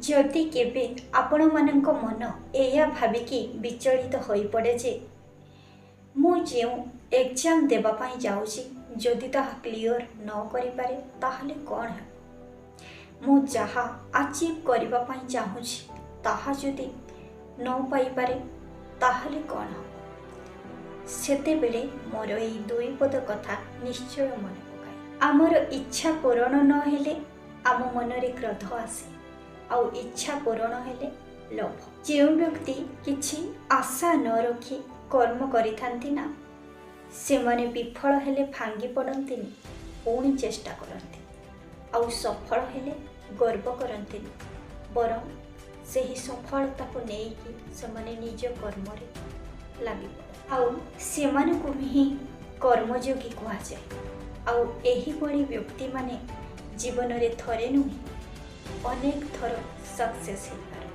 जदि केबे आपण मानक मन एया भाविकी विचलित होई पड़े जे मु जो एग्जाम देबा पाई जाउची जदि ताहा क्लियर न करि पारे ताहले कोन है मु जहा अचीव करबा पाई चाहूची ताहा जदि न पाई पारे ताहले कोन हो सेते बेले मोर ए दुई पद कथा निश्चय मन पकाए। आमर इच्छा पूरण न हेले आम मनरे क्रोध आसे आउ इच्छा पूरण हेले लोभ। जो व्यक्ति किछि आशा न रखी कर्म करिथांती ना से माने विफल हेले भांगी पड़ंतिनी पुणी चेष्टा करंती आउ सफल हेले गर्व करंतिनी बरं सेही सफलता को नेकी से माने निज कर्म रे लागि पड़ आउ से माने को ही कर्मयोगी कहा जाए। आउ एही बड़ी व्यक्ति माने जीवन रे थरे नुहे अनेक थर सक्सेस हो।